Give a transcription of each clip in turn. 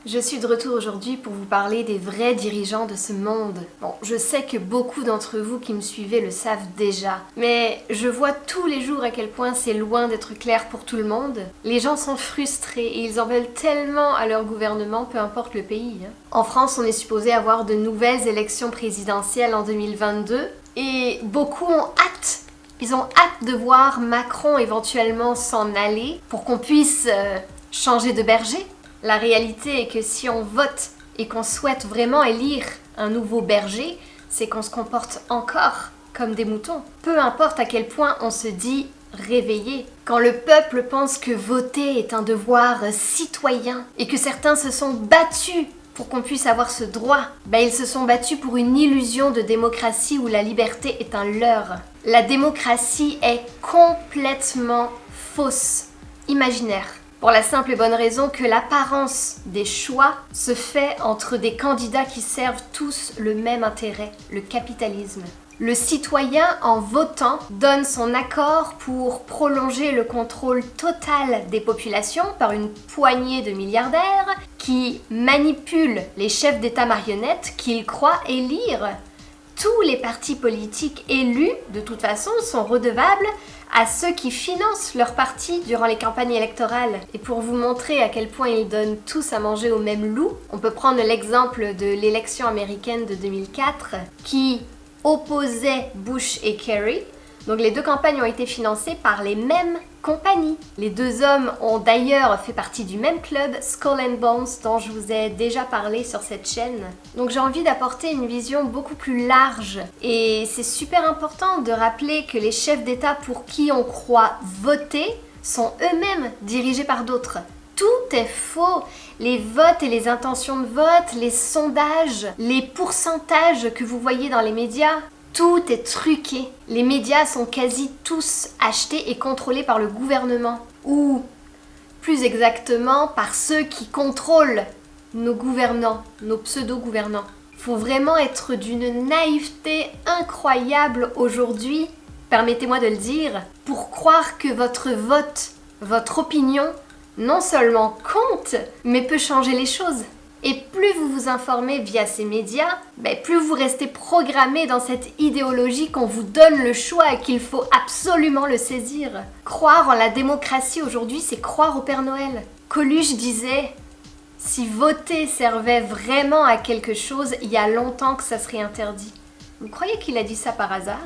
Je suis de retour aujourd'hui pour vous parler des vrais dirigeants de ce monde. Bon, je sais que beaucoup d'entre vous qui me suivez le savent déjà, mais je vois tous les jours à quel point c'est loin d'être clair pour tout le monde. Les gens sont frustrés et ils en veulent tellement à leur gouvernement, peu importe le pays. En France, on est supposé avoir de nouvelles élections présidentielles en 2022 et beaucoup ont hâte. Ils ont hâte de voir Macron éventuellement s'en aller pour qu'on puisse changer de berger. La réalité est que si on vote et qu'on souhaite vraiment élire un nouveau berger, c'est qu'on se comporte encore comme des moutons. Peu importe à quel point on se dit réveillé. Quand le peuple pense que voter est un devoir citoyen et que certains se sont battus pour qu'on puisse avoir ce droit, ils se sont battus pour une illusion de démocratie où la liberté est un leurre. La démocratie est complètement fausse, imaginaire. Pour la simple et bonne raison que l'apparence des choix se fait entre des candidats qui servent tous le même intérêt, le capitalisme. Le citoyen, en votant, donne son accord pour prolonger le contrôle total des populations par une poignée de milliardaires qui manipulent les chefs d'État marionnettes qu'ils croient élire. Tous les partis politiques élus, de toute façon, sont redevables à ceux qui financent leur parti durant les campagnes électorales. Et pour vous montrer à quel point ils donnent tous à manger au même loup, on peut prendre l'exemple de l'élection américaine de 2004 qui opposait Bush et Kerry. Donc les deux campagnes ont été financées par les mêmes compagnies. Les deux hommes ont d'ailleurs fait partie du même club, Skull and Bones, dont je vous ai déjà parlé sur cette chaîne. Donc j'ai envie d'apporter une vision beaucoup plus large. Et c'est super important de rappeler que les chefs d'État pour qui on croit voter sont eux-mêmes dirigés par d'autres. Tout est faux. Les votes et les intentions de vote, les sondages, les pourcentages que vous voyez dans les médias, tout est truqué. Les médias sont quasi tous achetés et contrôlés par le gouvernement. Ou, plus exactement, par ceux qui contrôlent nos gouvernants, nos pseudo-gouvernants. Faut vraiment être d'une naïveté incroyable aujourd'hui, permettez-moi de le dire, pour croire que votre vote, votre opinion, non seulement compte, mais peut changer les choses. Et plus vous vous informez via ces médias, plus vous restez programmé dans cette idéologie qu'on vous donne le choix et qu'il faut absolument le saisir. Croire en la démocratie aujourd'hui, c'est croire au Père Noël. Coluche disait « Si voter servait vraiment à quelque chose, il y a longtemps que ça serait interdit. » Vous croyez qu'il a dit ça par hasard?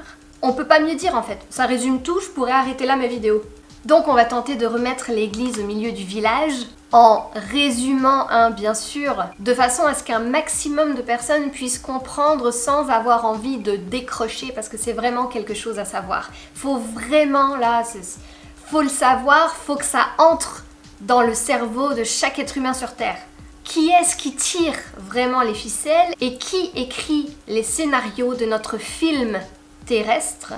On peut pas mieux dire en fait. Ça résume tout, je pourrais arrêter là mes vidéos. Donc on va tenter de remettre l'église au milieu du village en résumant bien sûr, de façon à ce qu'un maximum de personnes puissent comprendre sans avoir envie de décrocher parce que c'est vraiment quelque chose à savoir. Faut vraiment, faut le savoir, faut que ça entre dans le cerveau de chaque être humain sur Terre. Qui est-ce qui tire vraiment les ficelles et qui écrit les scénarios de notre film terrestre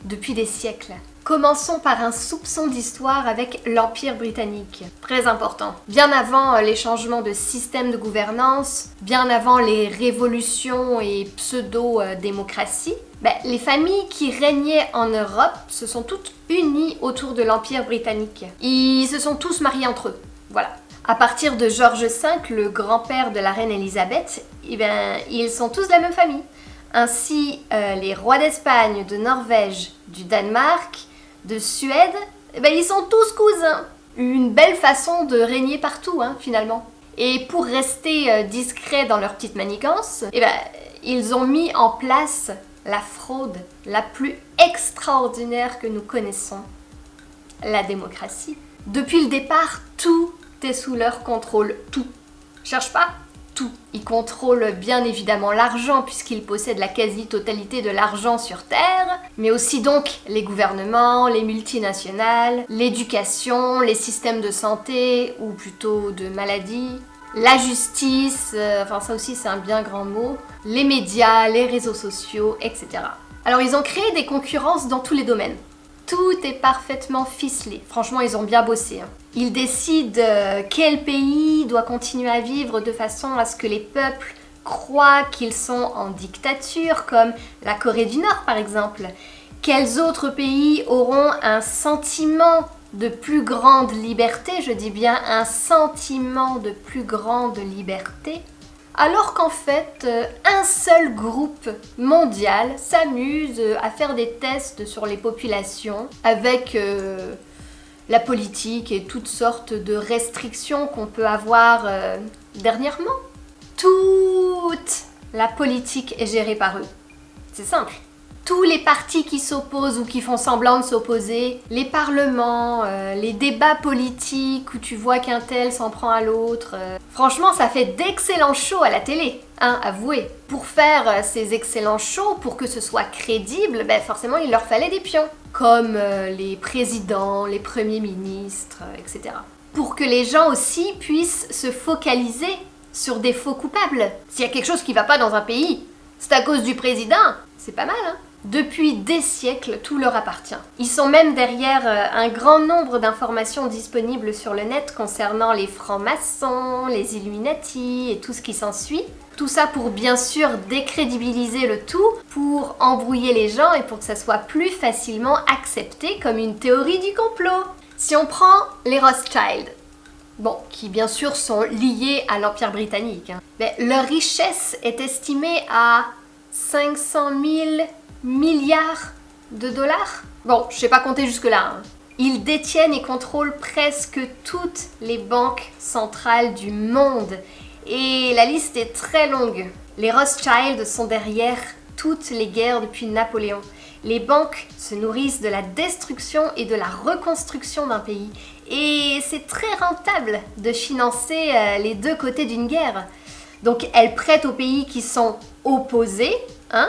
depuis des siècles? Commençons par un soupçon d'histoire avec l'Empire britannique. Très important. Bien avant les changements de système de gouvernance, bien avant les révolutions et pseudo-démocraties, les familles qui régnaient en Europe se sont toutes unies autour de l'Empire britannique. Ils se sont tous mariés entre eux. Voilà. À partir de George V, le grand-père de la reine Elisabeth, ils sont tous de la même famille. Ainsi, les rois d'Espagne, de Norvège, du Danemark, de Suède, ils sont tous cousins. Une belle façon de régner partout, finalement. Et pour rester discrets dans leur petite manigance, ils ont mis en place la fraude la plus extraordinaire que nous connaissons, la démocratie. Depuis le départ, tout est sous leur contrôle, tout. Cherche pas, tout. Ils contrôlent bien évidemment l'argent puisqu'ils possèdent la quasi-totalité de l'argent sur Terre, mais aussi donc les gouvernements, les multinationales, l'éducation, les systèmes de santé, ou plutôt de maladie, la justice, ça aussi c'est un bien grand mot, les médias, les réseaux sociaux, etc. Alors ils ont créé des concurrences dans tous les domaines. Tout est parfaitement ficelé. Franchement, ils ont bien bossé. Ils décident quel pays doit continuer à vivre de façon à ce que les peuples croient qu'ils sont en dictature, comme la Corée du Nord par exemple. Quels autres pays auront un sentiment de plus grande liberté, je dis bien un sentiment de plus grande liberté, alors qu'en fait, un seul groupe mondial s'amuse à faire des tests sur les populations avec la politique et toutes sortes de restrictions qu'on peut avoir dernièrement. Toute la politique est gérée par eux. C'est simple. Tous les partis qui s'opposent ou qui font semblant de s'opposer, les parlements, les débats politiques où tu vois qu'un tel s'en prend à l'autre. Franchement, ça fait d'excellents shows à la télé, hein, avouez. Pour faire ces excellents shows, pour que ce soit crédible, ben forcément il leur fallait des pions, comme les présidents, les premiers ministres, etc. Pour que les gens aussi puissent se focaliser sur des faux coupables. S'il y a quelque chose qui va pas dans un pays, c'est à cause du président, c'est pas mal, hein. Depuis des siècles, tout leur appartient. Ils sont même derrière un grand nombre d'informations disponibles sur le net concernant les francs-maçons, les Illuminati et tout ce qui s'ensuit. Tout ça pour bien sûr décrédibiliser le tout, pour embrouiller les gens et pour que ça soit plus facilement accepté comme une théorie du complot. Si on prend les Rothschild, bon, qui bien sûr sont liés à l'Empire britannique, hein, mais leur richesse est estimée à 500 000 milliards de dollars. Bon, je sais pas compter jusque-là. Hein. Ils détiennent et contrôlent presque toutes les banques centrales du monde. Et la liste est très longue. Les Rothschild sont derrière toutes les guerres depuis Napoléon. Les banques se nourrissent de la destruction et de la reconstruction d'un pays. Et c'est très rentable de financer les deux côtés d'une guerre. Donc elles prêtent aux pays qui sont opposés, hein,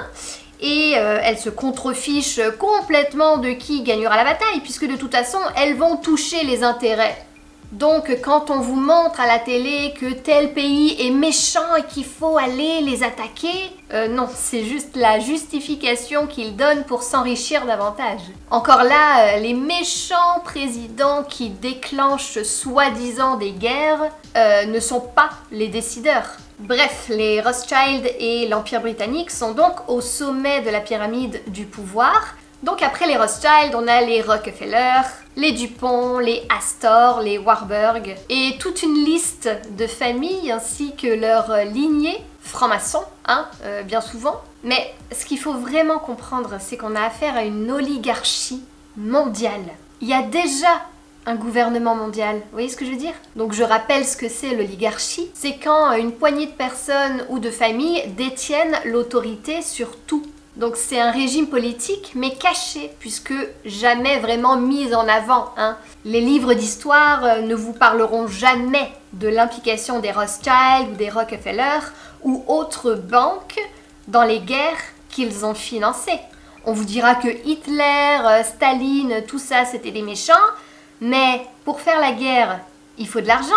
et elles se contrefichent complètement de qui gagnera la bataille, puisque de toute façon, elles vont toucher les intérêts. Donc quand on vous montre à la télé que tel pays est méchant et qu'il faut aller les attaquer, non, c'est juste la justification qu'ils donnent pour s'enrichir davantage. Encore là, les méchants présidents qui déclenchent soi-disant des guerres ne sont pas les décideurs. Bref, les Rothschild et l'Empire britannique sont donc au sommet de la pyramide du pouvoir. Donc après les Rothschild, on a les Rockefeller, les Dupont, les Astor, les Warburg, et toute une liste de familles ainsi que leur lignée, francs-maçons, hein, bien souvent. Mais ce qu'il faut vraiment comprendre, c'est qu'on a affaire à une oligarchie mondiale. Il y a déjà un gouvernement mondial, vous voyez ce que je veux dire? Donc je rappelle ce que c'est l'oligarchie, c'est quand une poignée de personnes ou de familles détiennent l'autorité sur tout. Donc c'est un régime politique mais caché puisque jamais vraiment mis en avant, hein. Les livres d'histoire ne vous parleront jamais de l'implication des Rothschild ou des Rockefeller ou autres banques dans les guerres qu'ils ont financées. On vous dira que Hitler, Staline, tout ça c'était des méchants. Mais pour faire la guerre, il faut de l'argent.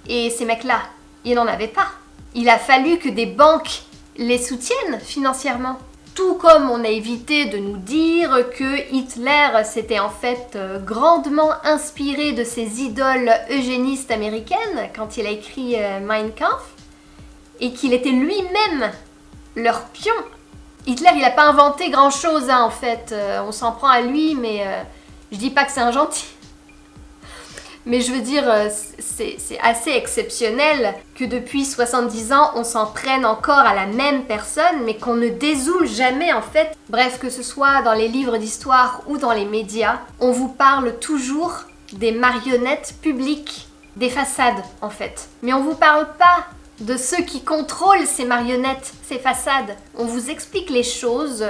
Et ces mecs-là, ils n'en avaient pas. Il a fallu que des banques les soutiennent financièrement. Tout comme on a évité de nous dire que Hitler s'était en fait grandement inspiré de ses idoles eugénistes américaines quand il a écrit Mein Kampf et qu'il était lui-même leur pion. Hitler, il n'a pas inventé grand-chose, hein, en fait. On s'en prend à lui, mais je dis pas que c'est un gentil. Mais je veux dire, c'est assez exceptionnel que depuis 70 ans, on s'en prenne encore à la même personne, mais qu'on ne dézoome jamais en fait. Bref, que ce soit dans les livres d'histoire ou dans les médias, on vous parle toujours des marionnettes publiques, des façades en fait. Mais on vous parle pas de ceux qui contrôlent ces marionnettes, ces façades. On vous explique les choses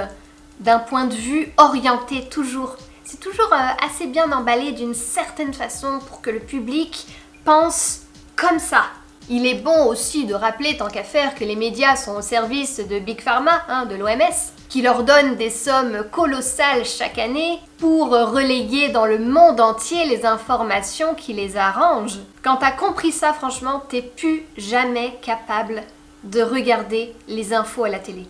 d'un point de vue orienté toujours. C'est toujours assez bien emballé d'une certaine façon pour que le public pense comme ça. Il est bon aussi de rappeler, tant qu'à faire, que les médias sont au service de Big Pharma, hein, de l'OMS, qui leur donne des sommes colossales chaque année pour relayer dans le monde entier les informations qui les arrangent. Quand t'as compris ça, franchement, t'es plus jamais capable de regarder les infos à la télé.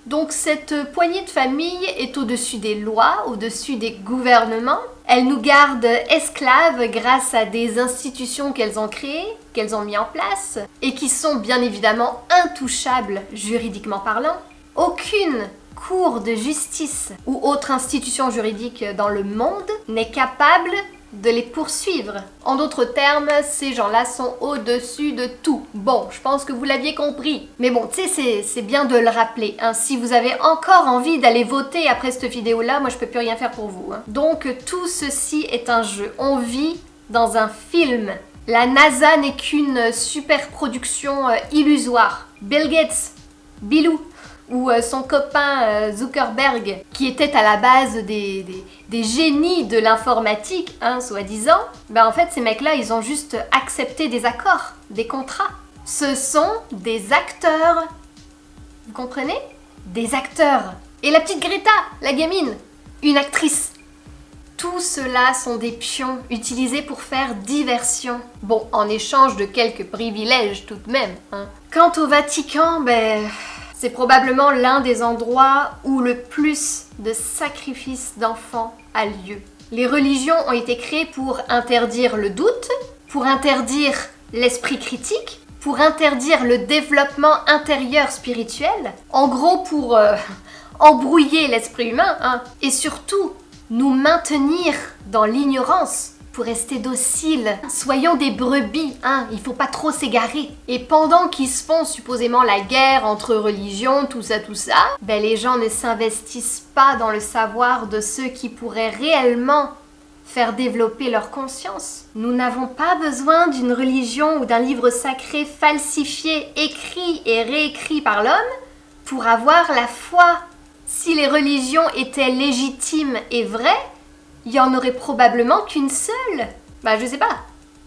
Donc cette poignée de famille est au-dessus des lois, au-dessus des gouvernements. Elle nous garde esclaves grâce à des institutions qu'elles ont créées, qu'elles ont mis en place, et qui sont bien évidemment intouchables juridiquement parlant. Aucune cour de justice ou autre institution juridique dans le monde n'est capable de les poursuivre. En d'autres termes, ces gens-là sont au-dessus de tout. Bon, je pense que vous l'aviez compris. Mais bon, tu sais, c'est bien de le rappeler. Hein. Si vous avez encore envie d'aller voter après cette vidéo-là, moi je peux plus rien faire pour vous. Hein. Donc tout ceci est un jeu. On vit dans un film. La NASA n'est qu'une superproduction illusoire. Bill Gates, Bilou, ou son copain Zuckerberg, qui était à la base des génies de l'informatique, hein, soi-disant, ben en fait ces mecs-là, ils ont juste accepté des accords, des contrats. Ce sont des acteurs. Vous comprenez? Des acteurs. Et la petite Greta, la gamine, une actrice. Tout cela sont des pions utilisés pour faire diversion. Bon, en échange de quelques privilèges tout de même. Hein. Quant au Vatican, ben... c'est probablement l'un des endroits où le plus de sacrifices d'enfants a lieu. Les religions ont été créées pour interdire le doute, pour interdire l'esprit critique, pour interdire le développement intérieur spirituel, en gros pour embrouiller l'esprit humain, hein, et surtout nous maintenir dans l'ignorance. Pour rester docile. Soyons des brebis, hein, il faut pas trop s'égarer. Et pendant qu'ils se font supposément la guerre entre religions, tout ça, ben les gens ne s'investissent pas dans le savoir de ceux qui pourraient réellement faire développer leur conscience. Nous n'avons pas besoin d'une religion ou d'un livre sacré falsifié, écrit et réécrit par l'homme pour avoir la foi. Si les religions étaient légitimes et vraies, il y en aurait probablement qu'une seule. Bah je sais pas,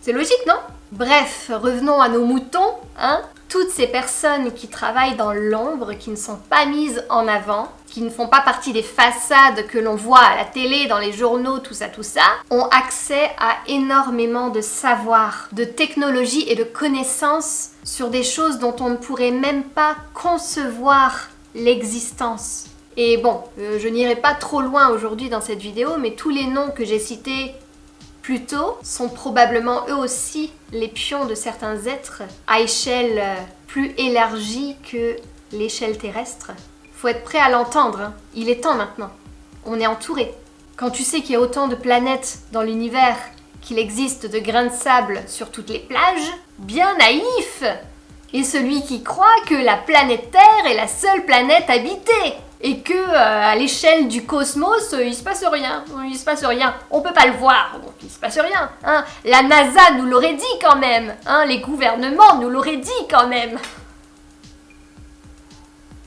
c'est logique non? Bref, revenons à nos moutons, hein. Toutes ces personnes qui travaillent dans l'ombre, qui ne sont pas mises en avant, qui ne font pas partie des façades que l'on voit à la télé, dans les journaux, tout ça, ont accès à énormément de savoir, de technologie et de connaissances sur des choses dont on ne pourrait même pas concevoir l'existence. Et bon, je n'irai pas trop loin aujourd'hui dans cette vidéo, mais tous les noms que j'ai cités plus tôt sont probablement eux aussi les pions de certains êtres à échelle plus élargie que l'échelle terrestre. Faut être prêt à l'entendre, hein. Il est temps maintenant. On est entouré. Quand tu sais qu'il y a autant de planètes dans l'univers, qu'il existe de grains de sable sur toutes les plages, bien naïf! Et celui qui croit que la planète Terre est la seule planète habitée et que à l'échelle du cosmos, il se passe rien. On peut pas le voir, donc il se passe rien. Hein. La NASA nous l'aurait dit quand même. Hein. Les gouvernements nous l'auraient dit quand même.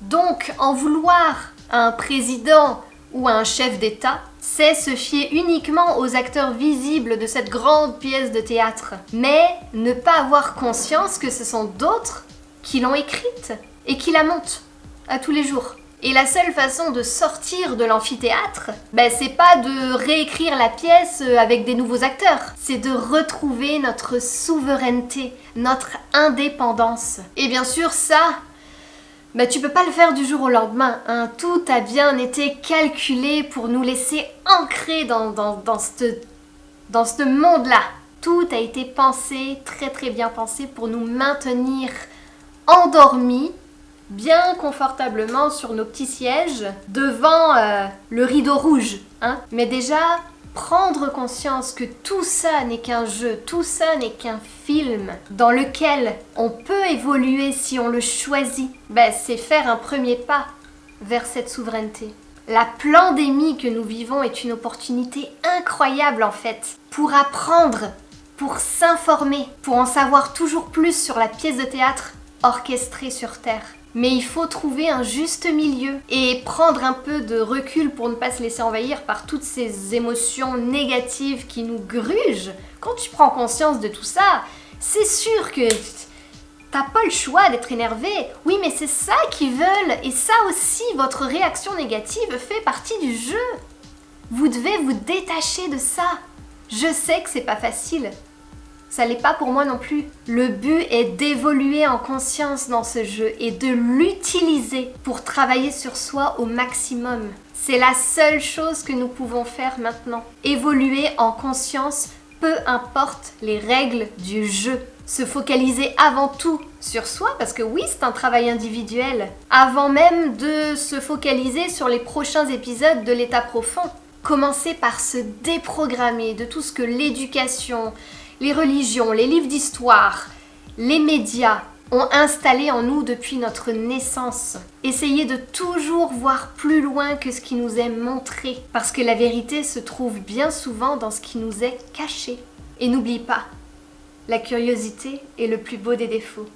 Donc, en vouloir à un président ou à un chef d'État, c'est se fier uniquement aux acteurs visibles de cette grande pièce de théâtre, mais ne pas avoir conscience que ce sont d'autres qui l'ont écrite et qui la montent à tous les jours. Et la seule façon de sortir de l'amphithéâtre, ben c'est pas de réécrire la pièce avec des nouveaux acteurs, c'est de retrouver notre souveraineté, notre indépendance. Et bien sûr ça, ben tu peux pas le faire du jour au lendemain, hein. Tout a bien été calculé pour nous laisser ancrés dans ce monde-là. Tout a été pensé, très très bien pensé pour nous maintenir endormis, bien confortablement sur nos petits sièges devant le rideau rouge. Hein. Mais déjà, prendre conscience que tout ça n'est qu'un jeu, tout ça n'est qu'un film dans lequel on peut évoluer si on le choisit, ben, c'est faire un premier pas vers cette souveraineté. La pandémie que nous vivons est une opportunité incroyable en fait pour apprendre, pour s'informer, pour en savoir toujours plus sur la pièce de théâtre orchestrée sur Terre. Mais il faut trouver un juste milieu et prendre un peu de recul pour ne pas se laisser envahir par toutes ces émotions négatives qui nous grugent. Quand tu prends conscience de tout ça, c'est sûr que t'as pas le choix d'être énervé. Oui, mais c'est ça qu'ils veulent. Et ça aussi, votre réaction négative fait partie du jeu. Vous devez vous détacher de ça. Je sais que c'est pas facile. Ça l'est pas pour moi non plus. Le but est d'évoluer en conscience dans ce jeu et de l'utiliser pour travailler sur soi au maximum. C'est la seule chose que nous pouvons faire maintenant. Évoluer en conscience, peu importe les règles du jeu. Se focaliser avant tout sur soi, parce que oui, c'est un travail individuel, avant même de se focaliser sur les prochains épisodes de l'état profond. Commencer par se déprogrammer de tout ce que l'éducation, les religions, les livres d'histoire, les médias ont installé en nous depuis notre naissance. Essayer de toujours voir plus loin que ce qui nous est montré, parce que la vérité se trouve bien souvent dans ce qui nous est caché. Et n'oublie pas, la curiosité est le plus beau des défauts.